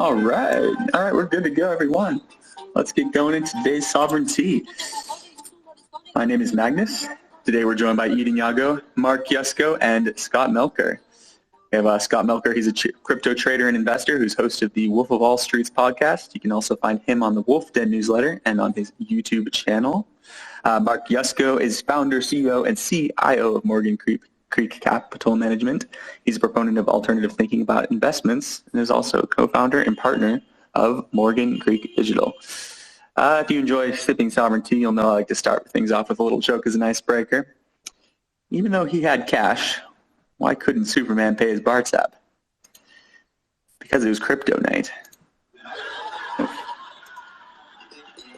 All right, we're good to go, everyone. Let's get going into today's Sovryn Tea. My name is Magnus. Today we're joined by Eden Yago, Mark Yusko, and Scott Melker. We have Scott Melker. He's a crypto trader and investor who's host of the Wolf of Wall Streets podcast. You can also find him on the Wolf Den newsletter and on his YouTube channel. Mark Yusko is founder, CEO, and CIO of Morgan Creek Capital Management. He's a proponent of alternative thinking about investments and is also a co-founder and partner of Morgan Creek Digital. If you enjoy sipping Sovryn Tea, you'll know I like to start things off with a little joke as an icebreaker. Even though he had cash, why couldn't Superman pay his bar tab? Because it was crypto night.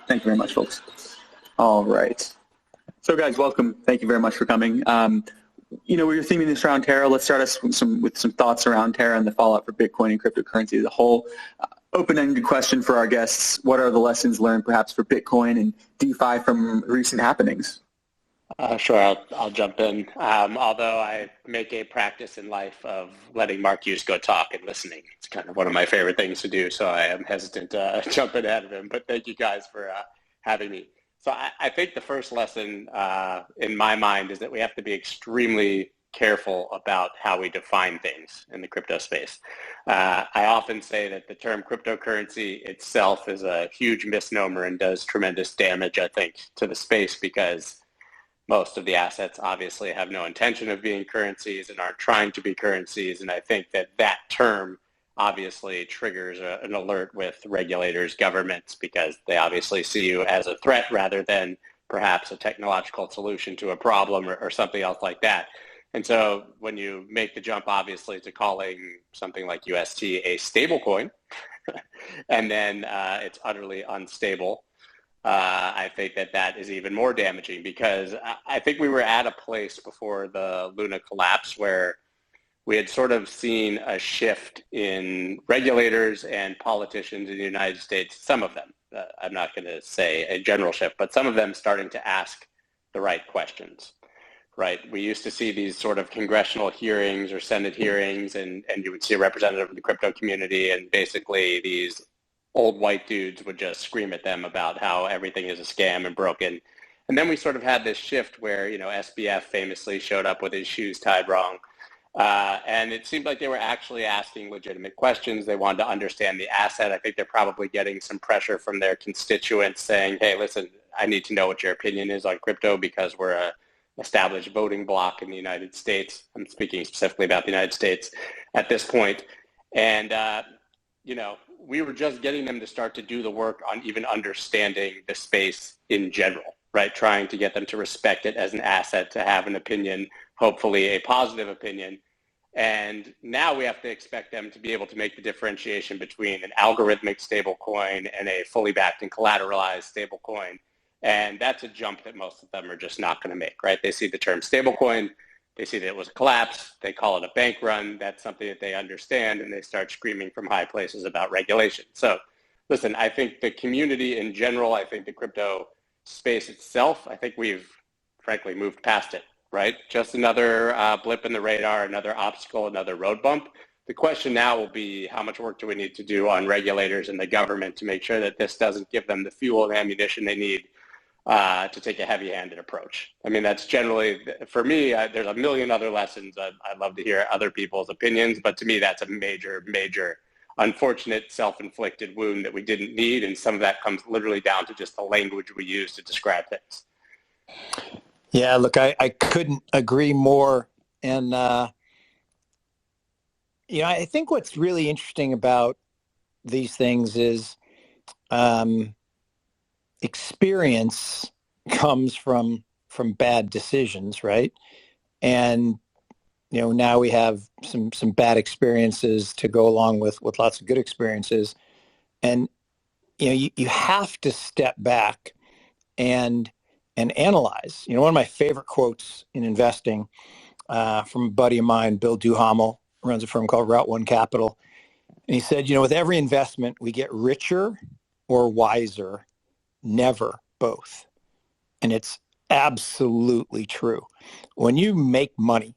Thank you very much, folks. All right. So, guys, welcome. Thank you very much for coming. We were theming this around Terra. Let's start us with some thoughts around Terra and the fallout for Bitcoin and cryptocurrency as a whole. Open-ended question for our guests. What are the lessons learned perhaps for Bitcoin and DeFi from recent happenings? Sure, I'll jump in. Although I make a practice in life of letting Mark Yusko talk and listening. It's kind of one of my favorite things to do, so I am hesitant to jump in ahead of him. But thank you guys for having me. So I think the first lesson in my mind is that we have to be extremely careful about how we define things in the crypto space. I often say that the term cryptocurrency itself is a huge misnomer and does tremendous damage, I think, to the space because most of the assets obviously have no intention of being currencies and aren't trying to be currencies. And I think that term obviously triggers an alert with regulators, governments, because they obviously see you as a threat rather than perhaps a technological solution to a problem or something else like that. And so when you make the jump, obviously, to calling something like UST a stable coin, and then it's utterly unstable, I think that is even more damaging because I think we were at a place before the Luna collapse where we had sort of seen a shift in regulators and politicians in the United States, some of them, I'm not going to say a general shift, but some of them starting to ask the right questions, right? We used to see these sort of congressional hearings or Senate hearings, and you would see a representative of the crypto community, and basically these old white dudes would just scream at them about how everything is a scam and broken. And then we sort of had this shift where, SBF famously showed up with his shoes tied wrong. And it seemed like they were actually asking legitimate questions. They wanted to understand the asset. I think they're probably getting some pressure from their constituents saying, hey, listen, I need to know what your opinion is on crypto because we're a established voting bloc in the United States. I'm speaking specifically about the United States at this point. And, we were just getting them to start to do the work on even understanding the space in general, right? Trying to get them to respect it as an asset, to have an opinion, hopefully a positive opinion. And now we have to expect them to be able to make the differentiation between an algorithmic stablecoin and a fully backed and collateralized stablecoin. And that's a jump that most of them are just not going to make, right? They see the term stablecoin, they see that it was a collapse, they call it a bank run, that's something that they understand, and they start screaming from high places about regulation. So listen, I think the community in general, I think the crypto space itself, I think we've frankly moved past it, right? Just another blip in the radar, another obstacle, another road bump. The question now will be how much work do we need to do on regulators and the government to make sure that this doesn't give them the fuel and ammunition they need to take a heavy-handed approach. I mean, that's generally, for me, there's a million other lessons. I'd love to hear other people's opinions, but to me, that's a major, major, unfortunate self-inflicted wound that we didn't need, and some of that comes literally down to just the language we use to describe things. Yeah, look, I couldn't agree more. And, I think what's really interesting about these things is experience comes from bad decisions, right? And now we have some bad experiences to go along with lots of good experiences, and you have to step back and analyze. One of my favorite quotes in investing from a buddy of mine, Bill Duhamel, runs a firm called Route One Capital, and he said, with every investment we get richer or wiser, never both. And it's absolutely true. When you make money,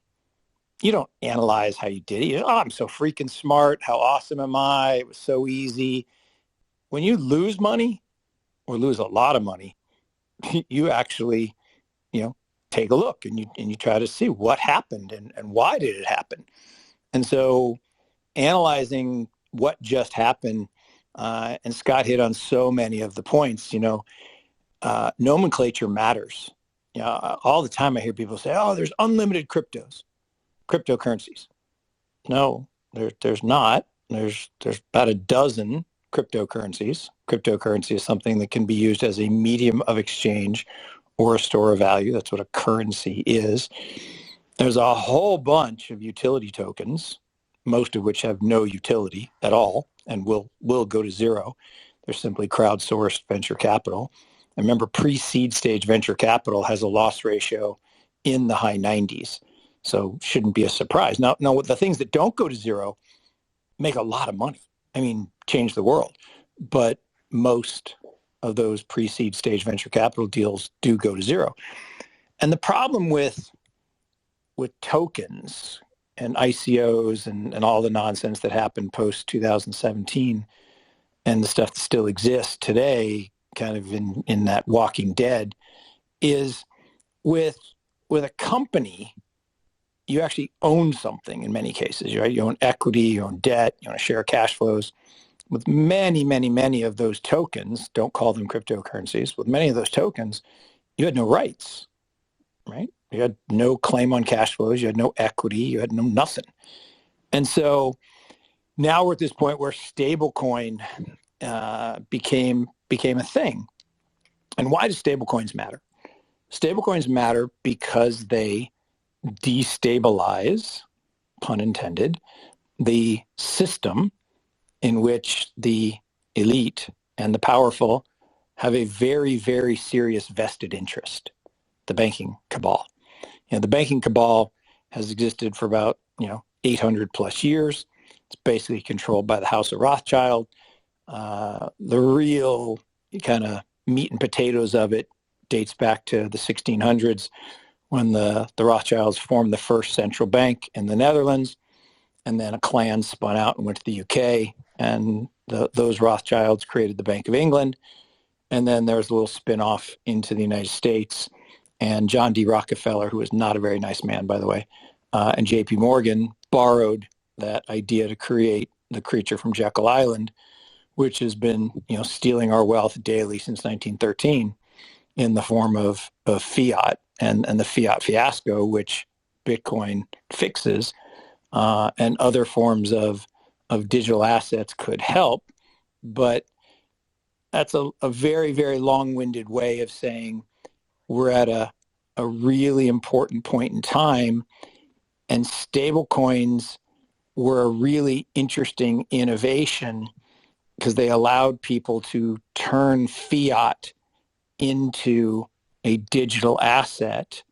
You don't analyze how you did it. I'm so freaking smart. How awesome am I? It was so easy. When you lose money or lose a lot of money, you actually, take a look and you try to see what happened and why did it happen. And so analyzing what just happened, and Scott hit on so many of the points, nomenclature matters. All the time I hear people say, oh, there's unlimited cryptocurrencies. No, there's not. There's about a dozen cryptocurrencies. Cryptocurrency is something that can be used as a medium of exchange or a store of value. That's what a currency is. There's a whole bunch of utility tokens, most of which have no utility at all and will go to zero. They're simply crowdsourced venture capital. And remember, pre-seed stage venture capital has a loss ratio in the high 90s. So shouldn't be a surprise. Now, the things that don't go to zero make a lot of money. I mean, change the world. But most of those pre-seed stage venture capital deals do go to zero. And the problem with tokens and ICOs and all the nonsense that happened post 2017 and the stuff that still exists today, kind of in that Walking Dead, is with a company, you actually own something in many cases, right? You own equity, you own debt, you own a share of cash flows. With many, many, many of those tokens, don't call them cryptocurrencies, with many of those tokens, you had no rights, right? You had no claim on cash flows, you had no equity, you had no nothing. And so now we're at this point where stablecoin became a thing. And why do stablecoins matter? Stablecoins matter because they destabilize, pun intended, the system in which the elite and the powerful have a very, very serious vested interest, the banking cabal. The banking cabal has existed for about 800 plus years. It's basically controlled by the House of Rothschild. The real kind of meat and potatoes of it dates back to the 1600s when the Rothschilds formed the first central bank in the Netherlands, and then a clan spun out and went to the UK, and those Rothschilds created the Bank of England, and then there's a little spin-off into the United States, and John D. Rockefeller, who was not a very nice man, by the way, and J.P. Morgan borrowed that idea to create the creature from Jekyll Island, which has been stealing our wealth daily since 1913 in the form of fiat and the fiat fiasco, which Bitcoin fixes, and other forms of digital assets could help. But that's a very, very long-winded way of saying we're at a really important point in time, and stablecoins were a really interesting innovation because they allowed people to turn fiat into a digital asset.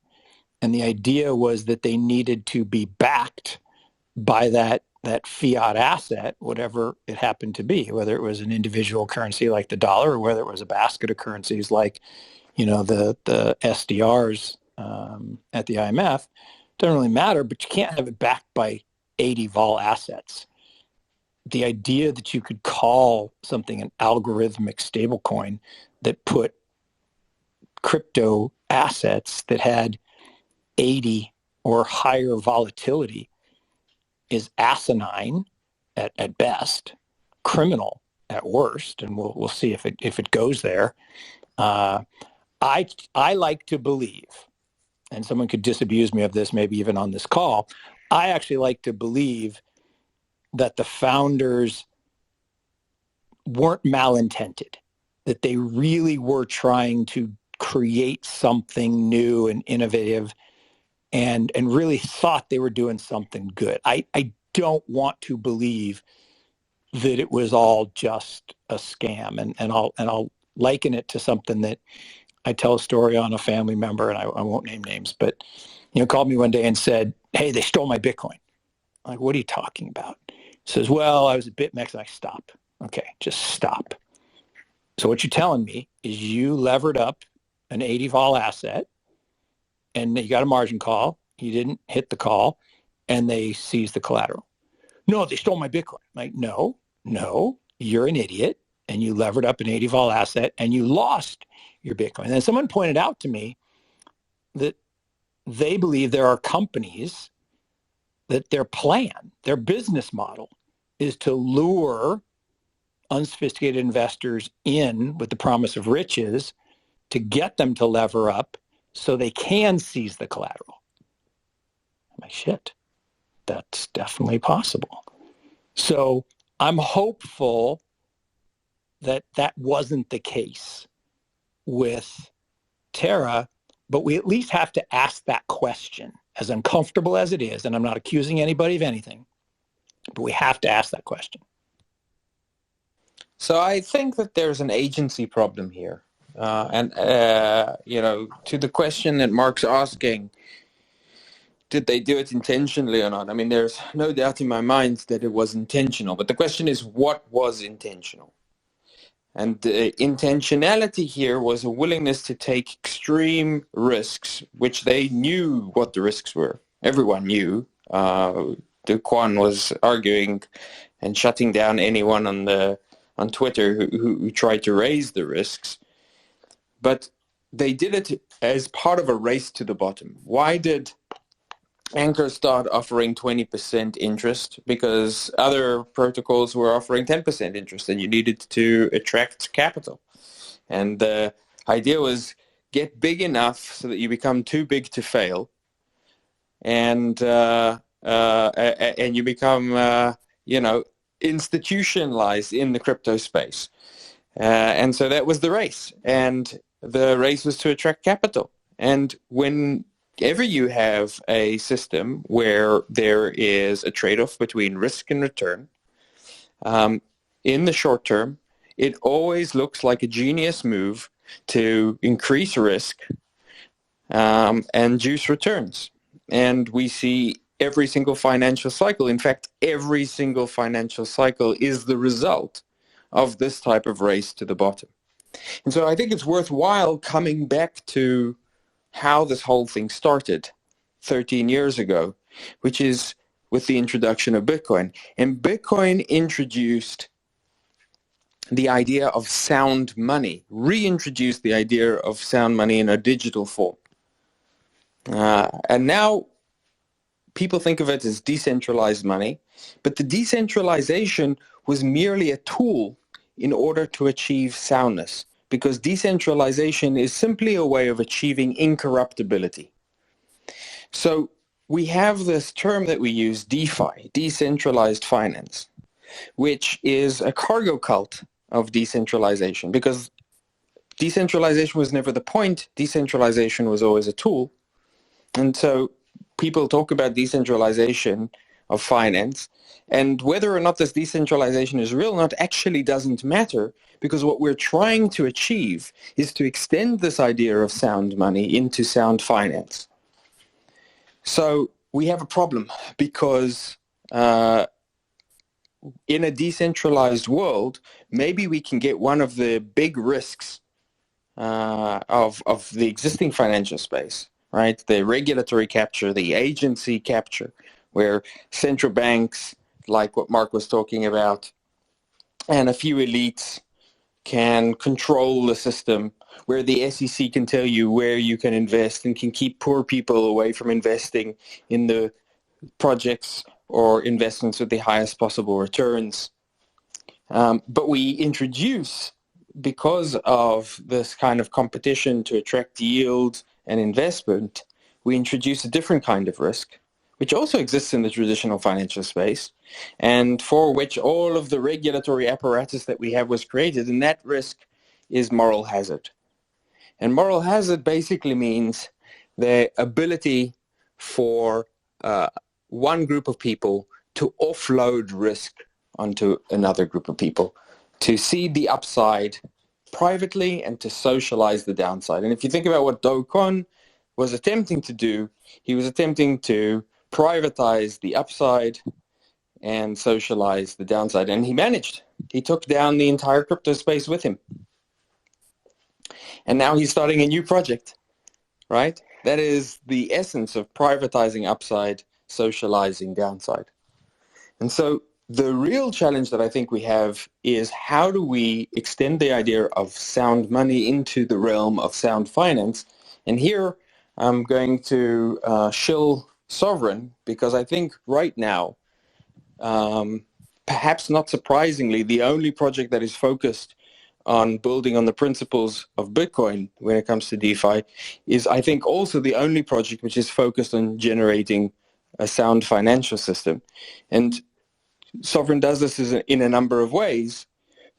And the idea was that they needed to be backed by that fiat asset, whatever it happened to be, whether it was an individual currency like the dollar or whether it was a basket of currencies like, the SDRs at the IMF. Doesn't really matter, but you can't have it backed by 80 vol assets. The idea that you could call something an algorithmic stablecoin that put crypto assets that had 80 or higher volatility is asinine at best, criminal at worst, and we'll see if it goes there. I like to believe, and someone could disabuse me of this maybe even on this call, I actually like to believe that the founders weren't malintended, that they really were trying to create something new and innovative and really thought they were doing something good. I don't want to believe that it was all just a scam, and I'll liken it to something that I tell a story on a family member, and I won't name names, but called me one day and said, "Hey, they stole my Bitcoin." I'm like, "What are you talking about?" He says, "Well, I was at BitMEX and I stopped." Okay, just stop. So what you're telling me is you levered up an 80 vol asset and you got a margin call. You didn't hit the call and they seize the collateral. No, they stole my Bitcoin. Like, no, you're an idiot, and you levered up an 80 vol asset and you lost your Bitcoin. And someone pointed out to me that they believe there are companies that their plan, their business model is to lure unsophisticated investors in with the promise of riches to get them to lever up so they can seize the collateral. I'm like, shit, that's definitely possible. So I'm hopeful that that wasn't the case with Terra, but we at least have to ask that question, as uncomfortable as it is, and I'm not accusing anybody of anything, but we have to ask that question. So I think that there's an agency problem here. And to the question that Mark's asking, did they do it intentionally or not? I mean, there's no doubt in my mind that it was intentional, but the question is, what was intentional? And the intentionality here was a willingness to take extreme risks, which they knew what the risks were. Everyone knew. Do Kwon was arguing and shutting down anyone on Twitter who tried to raise the risks. But they did it as part of a race to the bottom. Why did Anchor start offering 20% interest? Because other protocols were offering 10% interest, and you needed to attract capital. And the idea was get big enough so that you become too big to fail, and you become institutionalized in the crypto space. And so that was the race, and the race was to attract capital. And whenever you have a system where there is a trade-off between risk and return, in the short term, it always looks like a genius move to increase risk and juice returns. And we see every single financial cycle. In fact, every single financial cycle is the result of this type of race to the bottom. And so I think it's worthwhile coming back to how this whole thing started 13 years ago, which is with the introduction of Bitcoin. And Bitcoin introduced the idea of sound money, reintroduced the idea of sound money in a digital form. And now people think of it as decentralized money, but the decentralization was merely a tool in order to achieve soundness, because decentralization is simply a way of achieving incorruptibility. So we have this term that we use, DeFi, decentralized finance, which is a cargo cult of decentralization, because decentralization was never the point. Decentralization was always a tool. And so people talk about decentralization of finance, and whether or not this decentralization is real or not actually doesn't matter, because what we're trying to achieve is to extend this idea of sound money into sound finance. So we have a problem, because in a decentralized world, maybe we can get one of the big risks of the existing financial space, right? The regulatory capture, the agency capture, where central banks, like what Mark was talking about, and a few elites can control the system, where the SEC can tell you where you can invest and can keep poor people away from investing in the projects or investments with the highest possible returns. But we introduce, because of this kind of competition to attract yield and investment, we introduce a different kind of risk, which also exists in the traditional financial space, and for which all of the regulatory apparatus that we have was created, and that risk is moral hazard. And moral hazard basically means the ability for one group of people to offload risk onto another group of people, to see the upside privately and to socialize the downside. And if you think about what Do Kwon was attempting to do, he was attempting to privatize the upside and socialize the downside. And he managed. He took down the entire crypto space with him. And now he's starting a new project, right? That is the essence of privatizing upside, socializing downside. And so the real challenge that I think we have is how do we extend the idea of sound money into the realm of sound finance? And here I'm going to shill Sovryn, because I think right now, perhaps not surprisingly, the only project that is focused on building on the principles of Bitcoin when it comes to DeFi is, I think, also the only project which is focused on generating a sound financial system. And Sovryn does this in a number of ways,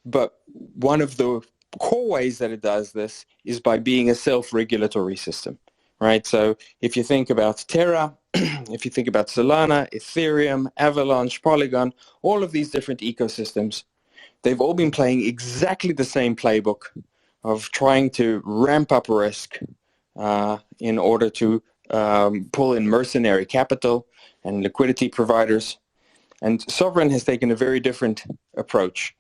but one of the core ways that it does this is by being a self-regulatory system, right? So if you think about Terra, if you think about Solana, Ethereum, Avalanche, Polygon, all of these different ecosystems, they've all been playing exactly the same playbook of trying to ramp up risk in order to pull in mercenary capital and liquidity providers. And Sovryn has taken a very different approach.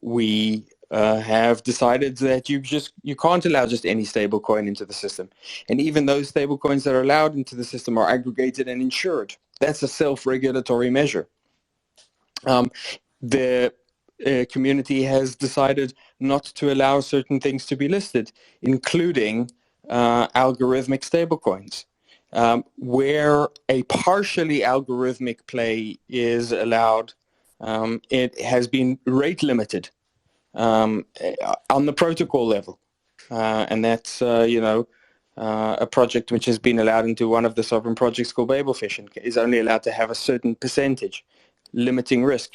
We have decided that you can't allow just any stablecoin into the system. And even those stablecoins that are allowed into the system are aggregated and insured. That's a self-regulatory measure. The community has decided not to allow certain things to be listed, including algorithmic stablecoins. Where a partially algorithmic play is allowed, it has been rate limited on the protocol level. And that's, a project which has been allowed into one of the sovereign projects called Babelfish and is only allowed to have a certain percentage, limiting risk.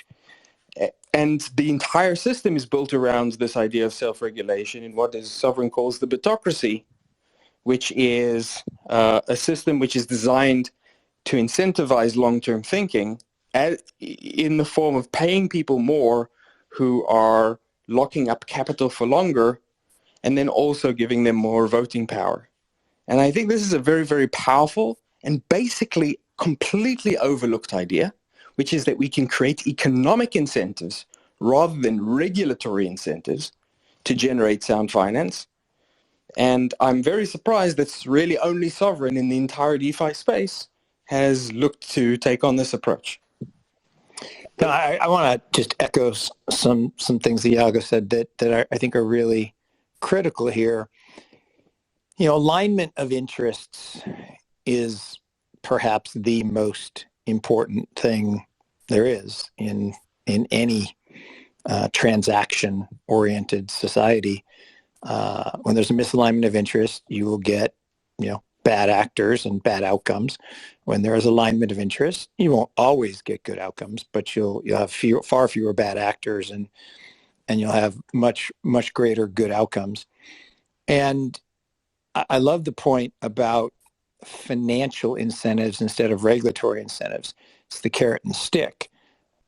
And the entire system is built around this idea of self-regulation in what Sovryn calls the bitocracy, which is a system which is designed to incentivize long-term thinking in the form of paying people more who are locking up capital for longer, and then also giving them more voting power. And I think this is a very, very powerful and basically completely overlooked idea, which is that we can create economic incentives rather than regulatory incentives to generate sound finance. And I'm very surprised that really only Sovryn in the entire DeFi space has looked to take on this approach. No, I want to just echo some things that Iago said that I think are really critical here. Alignment of interests is perhaps the most important thing there is in any transaction-oriented society. When there's a misalignment of interest, you will get, bad actors and bad outcomes. When there is alignment of interest, you won't always get good outcomes, but you'll have far fewer bad actors, and you'll have much greater good outcomes. And I love the point about financial incentives instead of regulatory incentives. It's the carrot and the stick.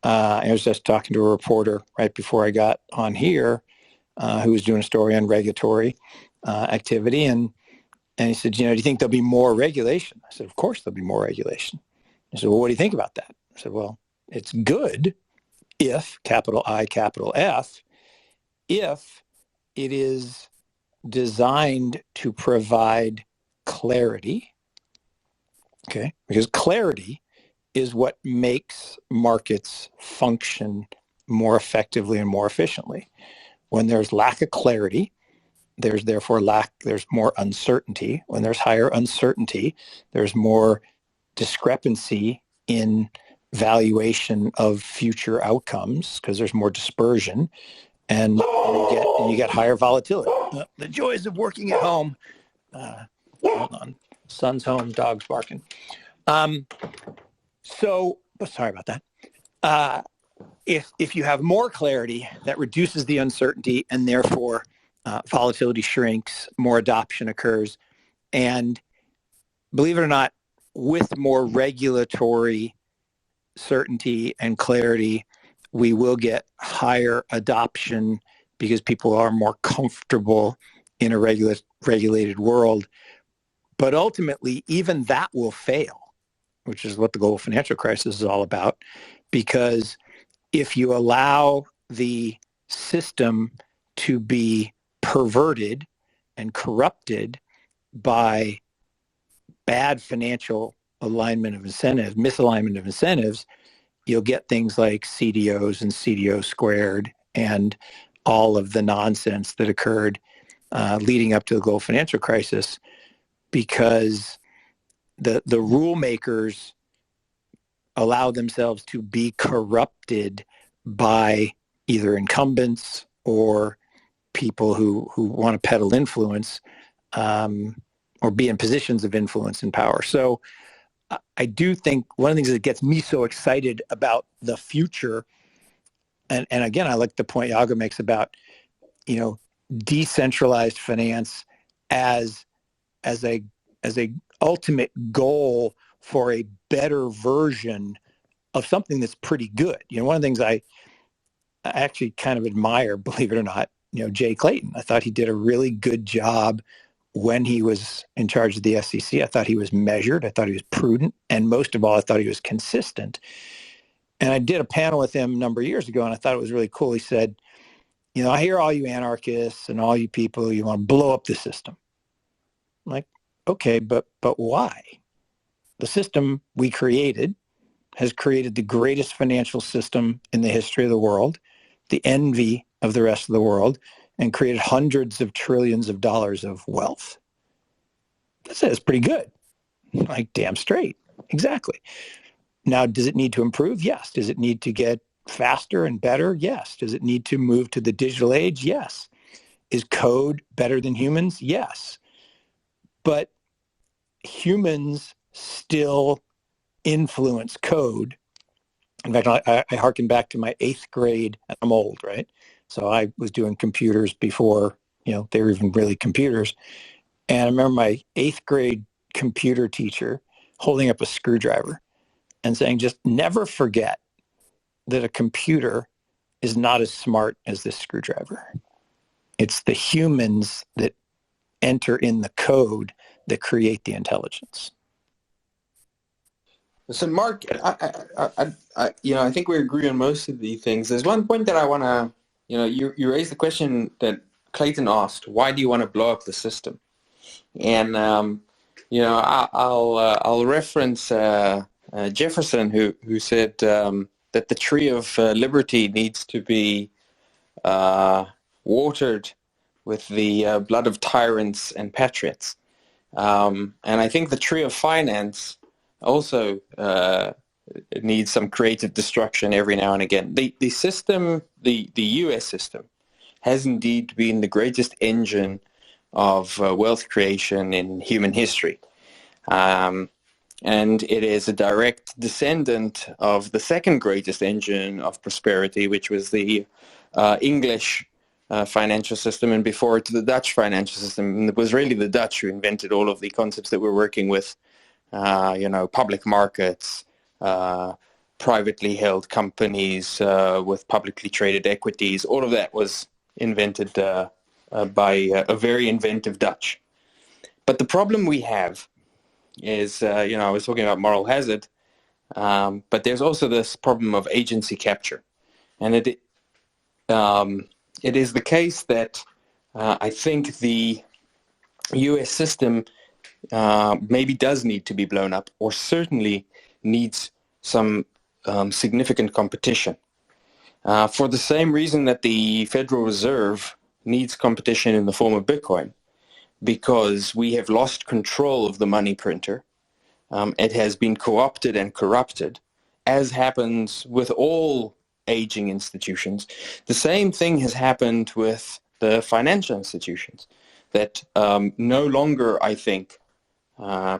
I was just talking to a reporter right before I got on here who was doing a story on regulatory activity, and he said, do you think there'll be more regulation? I said, of course there'll be more regulation. He said, well, what do you think about that? I said, well, it's good if, capital I, capital F, if it is designed to provide clarity, okay? Because clarity is what makes markets function more effectively and more efficiently. When there's lack of clarity, there's more uncertainty. When there's higher uncertainty, there's more discrepancy in valuation of future outcomes because there's more dispersion, and you get higher volatility. The joys of working at home. Hold on, son's home, dog's barking. So sorry about that. If you have more clarity, that reduces the uncertainty, and therefore volatility shrinks, more adoption occurs. And believe it or not, with more regulatory certainty and clarity, we will get higher adoption because people are more comfortable in a regulated world. But ultimately, even that will fail, which is what the global financial crisis is all about, because if you allow the system to be perverted and corrupted by bad financial alignment of incentives, misalignment of incentives, you'll get things like CDOs and CDO squared and all of the nonsense that occurred leading up to the global financial crisis, because the rule makers allow themselves to be corrupted by either incumbents or people who want to peddle influence or be in positions of influence and power. So I do think one of the things that gets me so excited about the future, and again, I like the point Yago makes about, decentralized finance as a ultimate goal for a better version of something that's pretty good. One of the things I actually kind of admire, believe it or not, Jay Clayton. I thought he did a really good job when he was in charge of the SEC. I thought he was measured. I thought he was prudent. And most of all, I thought he was consistent. And I did a panel with him a number of years ago, and I thought it was really cool. He said, I hear all you anarchists and all you people, you want to blow up the system. I'm like, okay, but why? The system we created has created the greatest financial system in the history of the world, the envy of the rest of the world, and created hundreds of trillions of dollars of wealth. That's pretty good. Like, damn straight. Exactly. Now, does it need to improve? Yes. Does it need to get faster and better? Yes. Does it need to move to the digital age? Yes. Is code better than humans? Yes. But humans still influence code. In fact, I harken back to my 8th grade. I'm old, right? So I was doing computers before, they were even really computers. And I remember my 8th grade computer teacher holding up a screwdriver and saying, just never forget that a computer is not as smart as this screwdriver. It's the humans that enter in the code that create the intelligence. So, Mark, I think we agree on most of the things. There's one point that I want to, you raised the question that Clayton asked: why do you want to blow up the system? And I'll reference Jefferson, who said that the tree of liberty needs to be watered with the blood of tyrants and patriots. And I think the tree of finance also needs some creative destruction every now and again. The system, the US system, has indeed been the greatest engine of wealth creation in human history. And it is a direct descendant of the second greatest engine of prosperity, which was the English financial system, and before it, the Dutch financial system. And it was really the Dutch who invented all of the concepts that we're working with, public markets, privately held companies with publicly traded equities. All of that was invented by a very inventive Dutch. But the problem we have is, I was talking about moral hazard, but there's also this problem of agency capture. And it is the case that I think the US system maybe does need to be blown up, or certainly needs some significant competition. For the same reason that the Federal Reserve needs competition in the form of Bitcoin, because we have lost control of the money printer. It has been co-opted and corrupted, as happens with all aging institutions. The same thing has happened with the financial institutions that no longer, I think,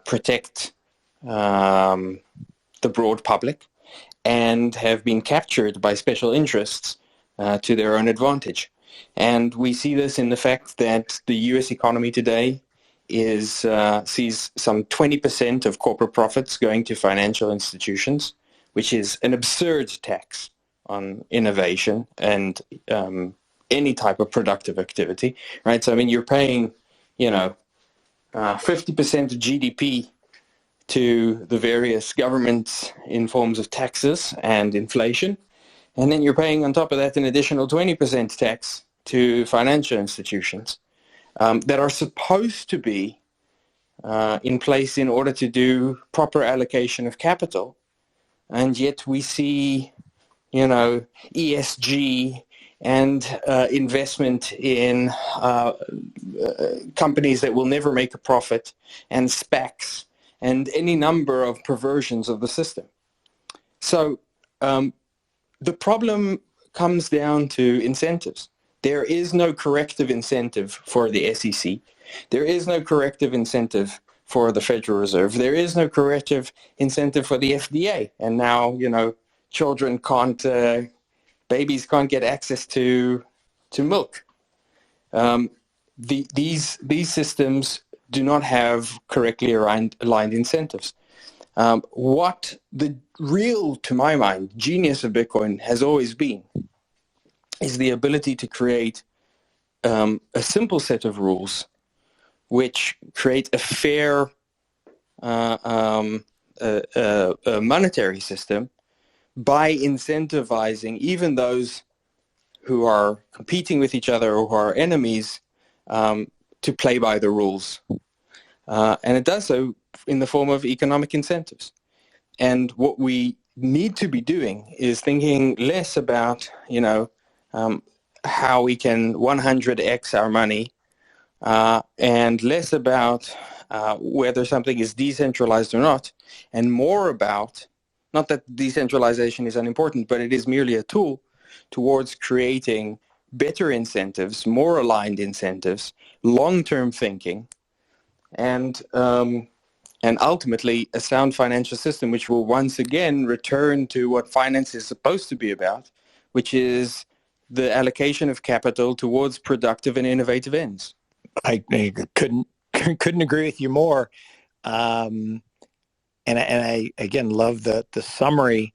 protect the broad public and have been captured by special interests to their own advantage. And we see this in the fact that the U.S. economy today sees some 20% of corporate profits going to financial institutions, which is an absurd tax on innovation and any type of productive activity, right? So, I mean, you're paying, 50% of GDP to the various governments in forms of taxes and inflation. And then you're paying on top of that an additional 20% tax to financial institutions that are supposed to be in place in order to do proper allocation of capital. And yet we see, ESG and investment in companies that will never make a profit, and SPACs, and any number of perversions of the system. So the problem comes down to incentives. There is no corrective incentive for the SEC. There is no corrective incentive for the Federal Reserve. There is no corrective incentive for the FDA. And now, children babies can't get access to milk. These systems do not have correctly aligned incentives. What the real, to my mind, genius of Bitcoin has always been is the ability to create a simple set of rules which create a fair monetary system by incentivizing even those who are competing with each other or who are enemies to play by the rules. And it does so in the form of economic incentives. And what we need to be doing is thinking less about, how we can 100x our money, and less about whether something is decentralized or not, and more about, not that decentralization is unimportant, but it is merely a tool towards creating better incentives, more aligned incentives, long-term thinking, and ultimately a sound financial system which will once again return to what finance is supposed to be about, which is the allocation of capital towards productive and innovative ends. I couldn't agree with you more. And I again love the summary.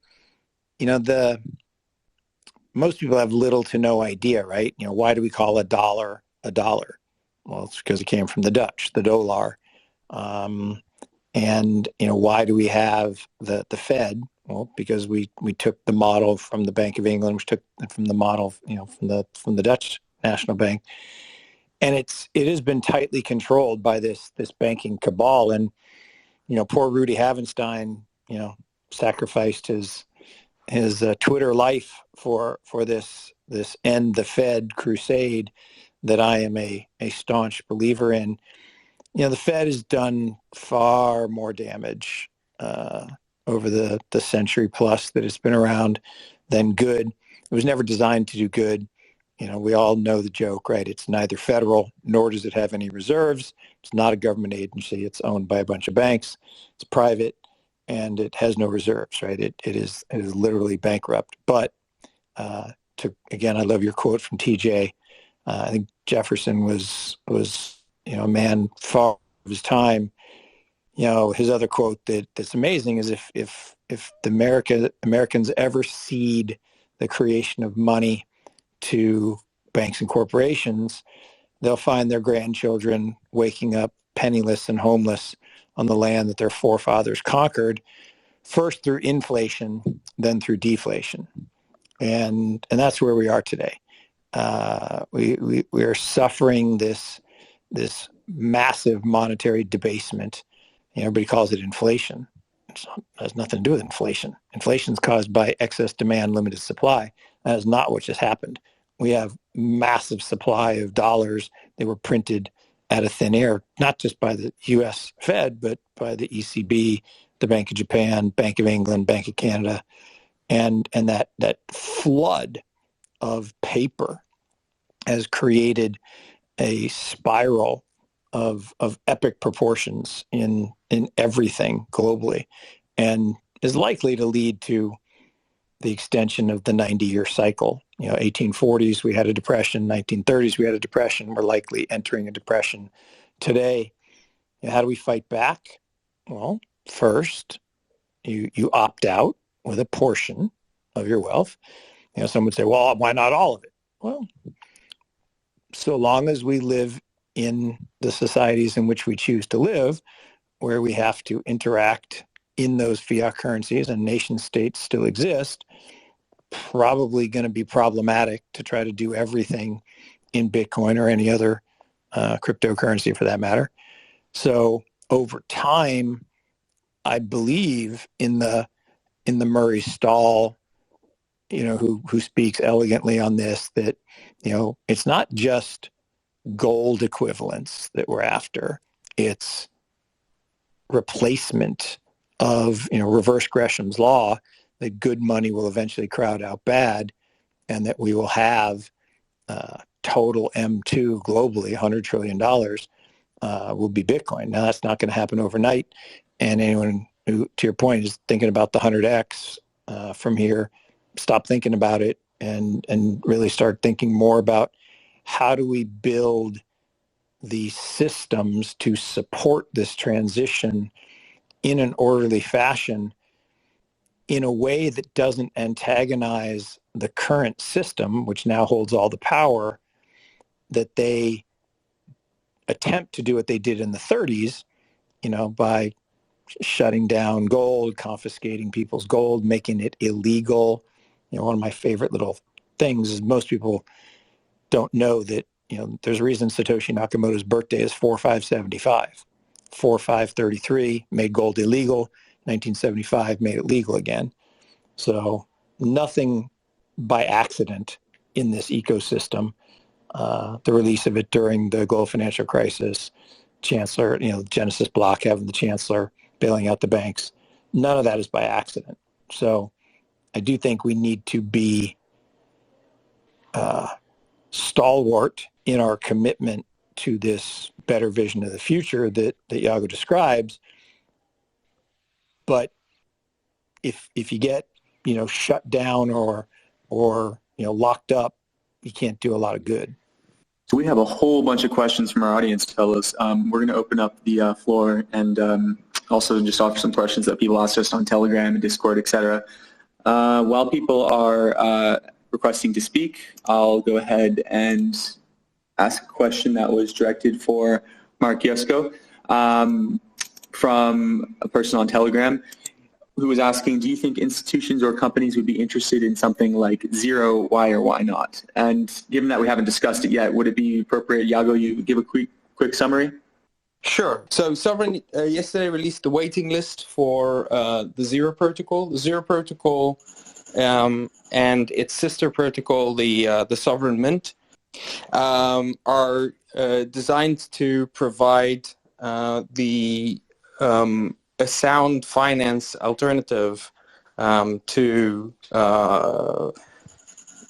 Most people have little to no idea, right? Why do we call a dollar a dollar? Well, it's because it came from the Dutch, the dollar. And why do we have the Fed? Well, because we took the model from the Bank of England, which took from the model from the Dutch National Bank, and it has been tightly controlled by this banking cabal. And poor Rudy Havenstein, sacrificed his Twitter life for this end the Fed crusade that I am a staunch believer in. The Fed has done far more damage over the century plus that it's been around than good. It was never designed to do good. We all know the joke, right? It's neither federal, nor does it have any reserves. It's not a government agency. It's owned by a bunch of banks. It's private, and it has no reserves, right? It is literally bankrupt. But again, I love your quote from TJ. I think Jefferson was a man far of his time. His other quote that's amazing is if the Americans ever cede the creation of money to banks and corporations, they'll find their grandchildren waking up penniless and homeless on the land that their forefathers conquered, first through inflation, then through deflation. And that's where we are today. We are suffering this massive monetary debasement. Everybody calls it inflation. It has nothing to do with inflation. Inflation is caused by excess demand, limited supply. That is not what just happened. We have massive supply of dollars that were printed out of thin air, not just by the U.S. Fed, but by the ECB, the Bank of Japan, Bank of England, Bank of Canada, and that flood of paper has created a spiral of epic proportions in everything globally, and is likely to lead to the extension of the 90-year cycle. 1840s, we had a depression. 1930s, we had a depression. We're likely entering a depression today. How do we fight back? Well, first, you opt out with a portion of your wealth. Some would say, well, why not all of it? Well, so long as we live in the societies in which we choose to live, where we have to interact in those fiat currencies and nation states still exist, probably going to be problematic to try to do everything in Bitcoin or any other cryptocurrency for that matter. So over time, I believe in the Murray Stahl, who speaks elegantly on this, that, it's not just gold equivalents that we're after. It's replacement of, reverse Gresham's law, that good money will eventually crowd out bad, and that we will have total M2 globally, $100 trillion, will be Bitcoin. Now, that's not going to happen overnight. And anyone who, to your point, is thinking about the 100X from here, stop thinking about it and really start thinking more about how do we build the systems to support this transition in an orderly fashion, in a way that doesn't antagonize the current system, which now holds all the power, that they attempt to do what they did in the 30s, by shutting down gold, confiscating people's gold, making it illegal. One of my favorite little things is most people don't know that, there's a reason Satoshi Nakamoto's birthday is 4575. 4533 made gold illegal. 1975 made it legal again. So nothing by accident in this ecosystem. The release of it during the global financial crisis, Chancellor, Genesis Block having the Chancellor bailing out the banks, none of that is by accident. So I do think we need to be stalwart in our commitment to this better vision of the future that Yago describes. But if you get, shut down or locked up, you can't do a lot of good. So we have a whole bunch of questions from our audience, fellows. We're going to open up the floor and also just offer some questions that people asked us on Telegram and Discord, etc. While people are requesting to speak, I'll go ahead and ask a question that was directed for Mark Yusko from a person on Telegram who was asking, do you think institutions or companies would be interested in something like zero, why or why not? And given that we haven't discussed it yet, would it be appropriate, Yago, you give a quick summary? Sure. So Sovryn yesterday released the waiting list for the Zero Protocol. The Zero Protocol and its sister protocol, the Sovereign Mint, are designed to provide a sound finance alternative to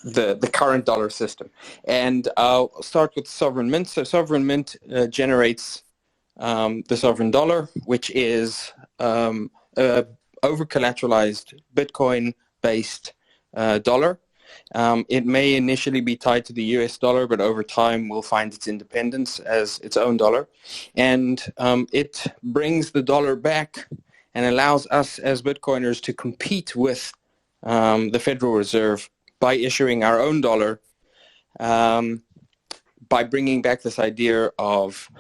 the current dollar system. And I'll start with Sovereign Mint. So Sovereign Mint generates the sovereign dollar, which is over-collateralized Bitcoin-based dollar. It may initially be tied to the US dollar, but over time will find its independence as its own dollar. And it brings the dollar back and allows us as Bitcoiners to compete with the Federal Reserve by issuing our own dollar, by bringing back this idea of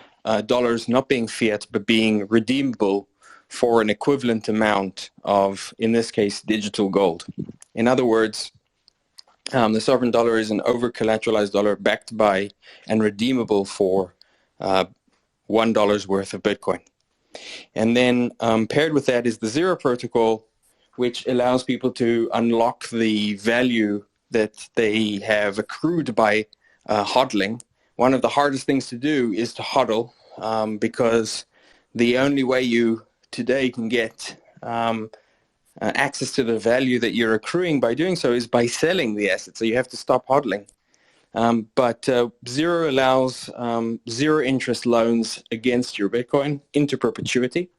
dollars not being fiat, but being redeemable for an equivalent amount of, in this case, digital gold. In other words, the sovereign dollar is an over-collateralized dollar backed by and redeemable for $1 worth of Bitcoin. And then paired with that is the Zero Protocol, which allows people to unlock the value that they have accrued by HODLing. One of the hardest things to do is to HODL, because the only way you today can get access to the value that you're accruing by doing so is by selling the asset. So you have to stop hodling. But Zero allows zero interest loans against your Bitcoin into perpetuity.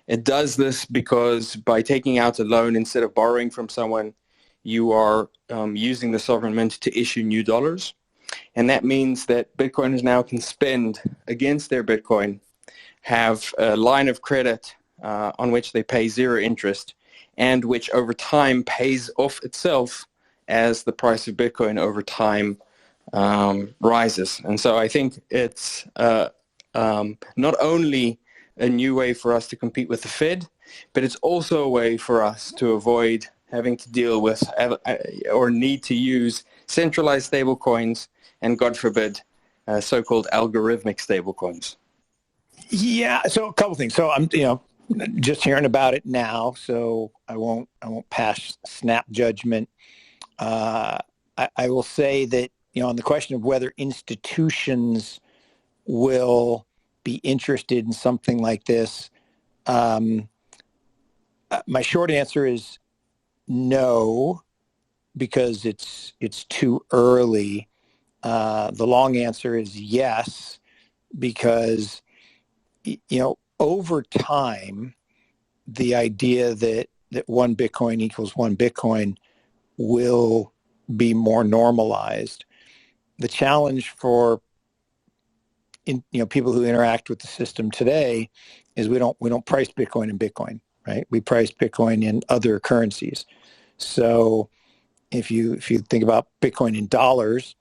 It does this because by taking out a loan instead of borrowing from someone, you are using the Sovereign Mint to issue new dollars. And that means that Bitcoiners now can spend against their Bitcoin, have a line of credit on which they pay zero interest, and which over time pays off itself as the price of Bitcoin over time rises. And so I think it's not only a new way for us to compete with the Fed, but it's also a way for us to avoid having to deal with or need to use centralized stablecoins and, God forbid, so-called algorithmic stablecoins. Yeah. So a couple things. So I'm, just hearing about it now, so I won't pass snap judgment. I will say that, on the question of whether institutions will be interested in something like this, my short answer is no, because it's too early. The long answer is yes, because over time, the idea that one Bitcoin equals one Bitcoin will be more normalized. The challenge for people who interact with the system today is we don't price Bitcoin in Bitcoin, right? We price Bitcoin in other currencies. So if you think about Bitcoin in dollars,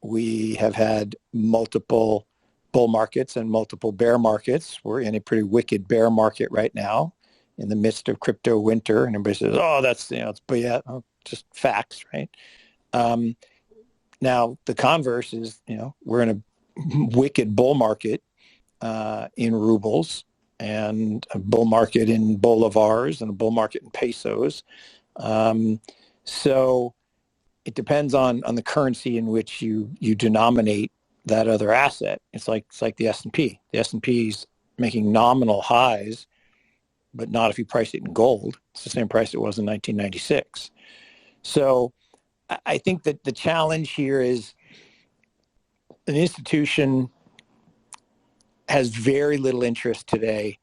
we have had multiple bull markets and multiple bear markets. We're in a pretty wicked bear market right now in the midst of crypto winter. And everybody says, oh, that's, but yeah, just facts, right? Now, the converse is, we're in a wicked bull market in rubles, and a bull market in bolivars, and a bull market in pesos. So it depends on the currency in which you denominate that other asset. It's like the S&P. The S&P is making nominal highs, but not if you price it in gold. It's the same price it was in 1996. So I think that the challenge here is an institution has very little interest today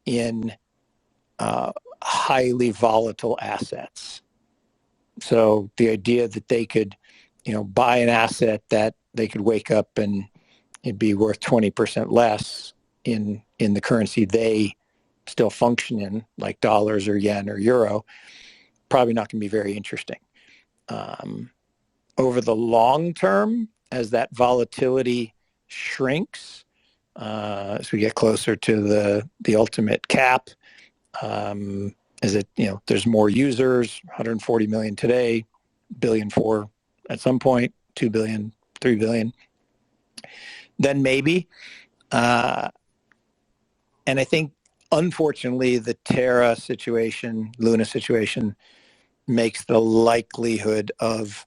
in highly volatile assets. So the idea that they could, buy an asset that they could wake up and it'd be worth 20% less in the currency they still function in, like dollars or yen or euro, probably not going to be very interesting. Over the long term, as that volatility shrinks, as we get closer to the ultimate cap, is it, there's more users, 140 million today, billion for at some point, 2 billion, 3 billion, then maybe. And I think, unfortunately, the Terra situation, Luna situation, makes the likelihood of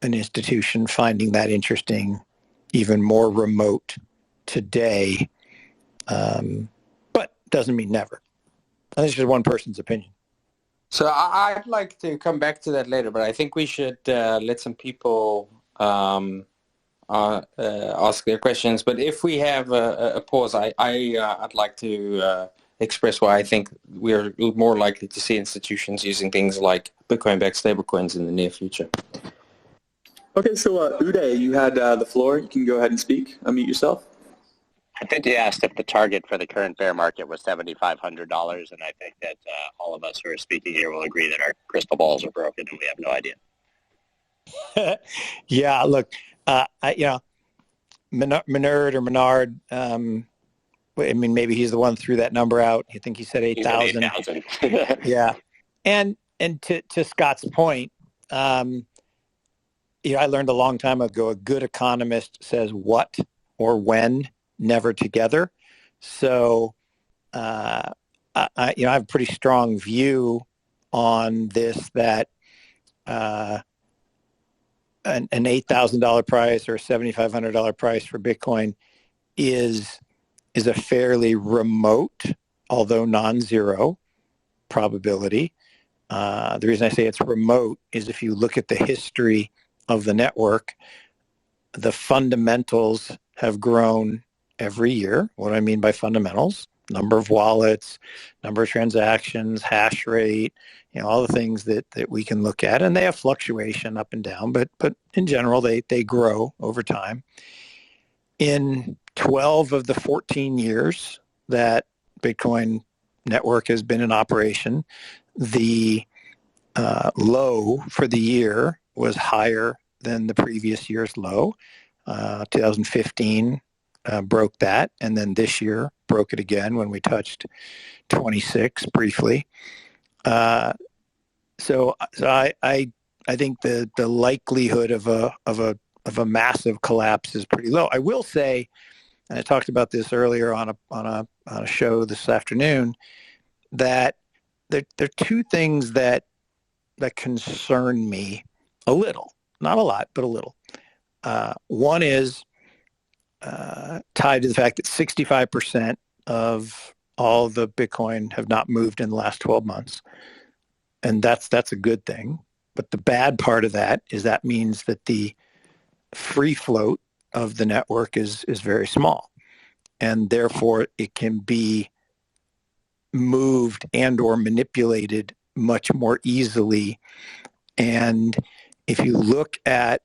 an institution finding that interesting even more remote today, but doesn't mean never. That's just one person's opinion. So I'd like to come back to that later, but I think we should let some people ask their questions. But if we have a pause, I'd like to express why I think we're more likely to see institutions using things like Bitcoin-backed stablecoins in the near future. Okay, so Uday, you had the floor. You can go ahead and speak. Unmute yourself. I think you asked if the target for the current bear market was $7,500, and I think that all of us who are speaking here will agree that our crystal balls are broken and we have no idea. Yeah, look, Menard, I mean, maybe he's the one who threw that number out. I think he said 8,000. 8,000. Yeah, and to Scott's point, I learned a long time ago, a good economist says what or when, never together. So, I have a pretty strong view on this, that an $8,000 price or a $7,500 price for Bitcoin is a fairly remote, although non-zero, probability. The reason I say it's remote is if you look at the history of the network, the fundamentals have grown every year. What do I mean by fundamentals? Number of wallets, number of transactions, hash rate, all the things that we can look at, and they have fluctuation up and down, but in general, they grow over time. In 12 of the 14 years that Bitcoin network has been in operation, the low for the year was higher than the previous year's low. 2015 broke that, and then this year broke it again when we touched 26 briefly. So I think the likelihood of a massive collapse is pretty low. I will say and I talked about this earlier on a show this afternoon, that there are two things that concern me a little, not a lot, but a little. One is tied to the fact that 65% of all the Bitcoin have not moved in the last 12 months. And that's a good thing. But the bad part of that is that means that the free float of the network is very small. And therefore it can be moved and or manipulated much more easily. And if you look at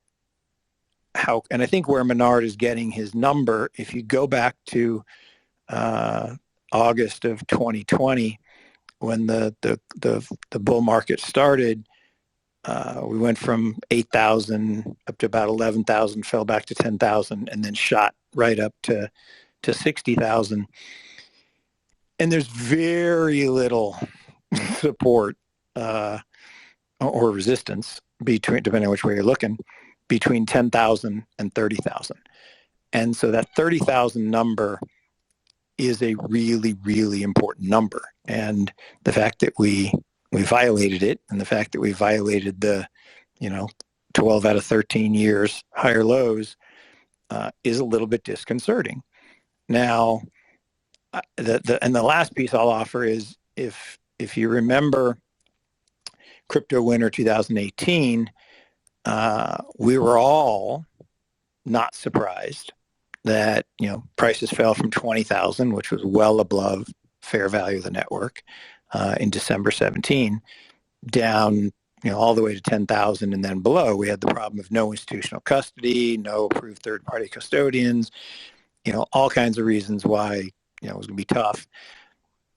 how, and I think where Menard is getting his number, if you go back to August of 2020, when the bull market started, we went from 8,000 up to about 11,000, fell back to 10,000, and then shot right up to 60,000. And there's very little support or resistance between, depending on which way you're looking, between 10,000 and 30,000. And so that 30,000 number is a really, really important number. And the fact that we violated it, and the fact that we violated the, 12 out of 13 years higher lows is a little bit disconcerting. Now, the last piece I'll offer is if you remember crypto winter 2018, we were all not surprised that prices fell from 20,000, which was well above fair value of the network, in December 17, down all the way to 10,000 and then below. We had the problem of no institutional custody, no approved third-party custodians, all kinds of reasons why it was going to be tough.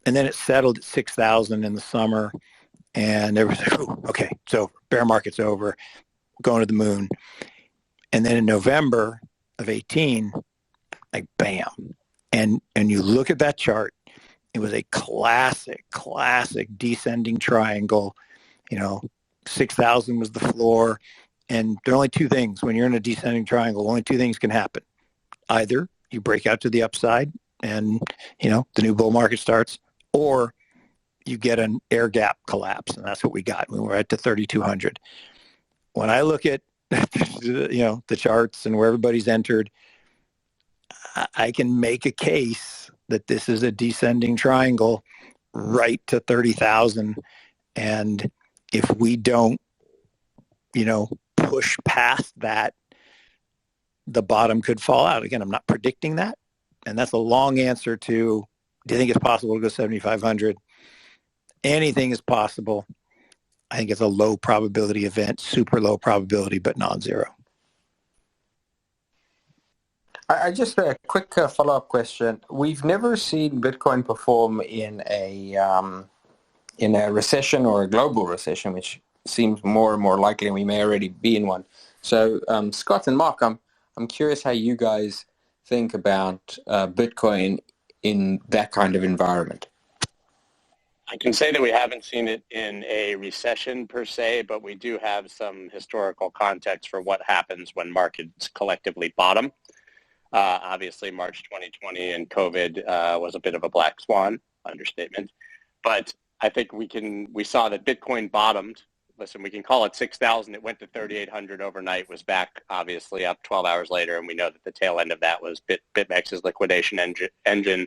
And then it settled at 6,000 in the summer, and everyone's like, "Ooh, okay, so bear market's over, going to the moon." And then in November of 18, like bam. And you look at that chart, it was a classic descending triangle. 6,000 was the floor. And there are only two things when you're in a descending triangle, only two things can happen. Either you break out to the upside and, the new bull market starts, or you get an air gap collapse. And that's what we got. We were at to 3,200. When I look at, the charts and where everybody's entered, I can make a case that this is a descending triangle right to 30,000. And if we don't, push past that, the bottom could fall out. Again, I'm not predicting that. And that's a long answer to, do you think it's possible to go 7,500? Anything is possible. I think it's a low probability event, super low probability, but non-zero. I just a quick follow-up question. We've never seen Bitcoin perform in a recession or a global recession, which seems more and more likely, and we may already be in one. So, Scott and Mark, I'm curious how you guys think about Bitcoin in that kind of environment. I can say that we haven't seen it in a recession per se, but we do have some historical context for what happens when markets collectively bottom. Obviously, March 2020 and COVID was a bit of a black swan, understatement. But I think we saw that Bitcoin bottomed. Listen, we can call it 6,000. It went to 3,800 overnight, was back obviously up 12 hours later. And we know that the tail end of that was BitMEX's liquidation engine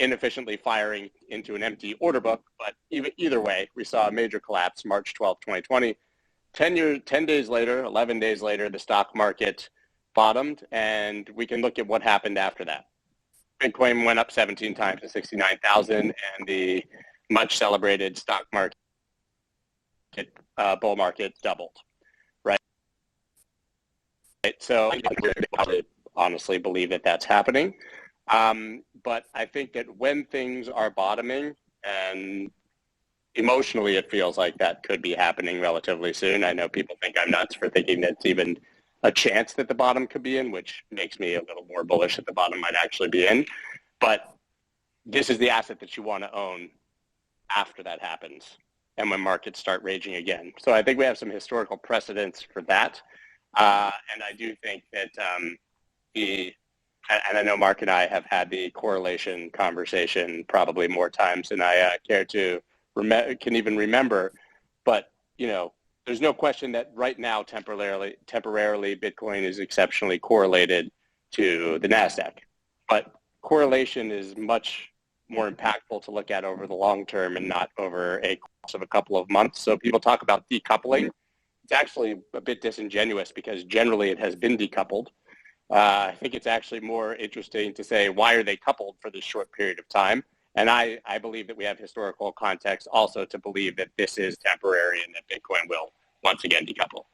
inefficiently firing into an empty order book. But either way, we saw a major collapse March 12, 2020. 10 days later, 11 days later, the stock market bottomed, and we can look at what happened after that. Bitcoin went up 17 times to 69,000, and the much celebrated stock market, bull market doubled, right? So I honestly believe that that's happening. But I think that when things are bottoming, and emotionally it feels like that could be happening relatively soon. I know people think I'm nuts for thinking that's even a chance that the bottom could be in, which makes me a little more bullish that the bottom might actually be in. But this is the asset that you want to own after that happens and when markets start raging again. So I think we have some historical precedents for that. And I do think that and I know Mark and I have had the correlation conversation probably more times than I care to can even remember. But, there's no question that right now, temporarily, Bitcoin is exceptionally correlated to the NASDAQ. But correlation is much more impactful to look at over the long term and not over a course of a couple of months. So people talk about decoupling. It's actually a bit disingenuous because generally it has been decoupled. I think it's actually more interesting to say, why are they coupled for this short period of time? And I believe that we have historical context also to believe that this is temporary and that Bitcoin will once again decouple.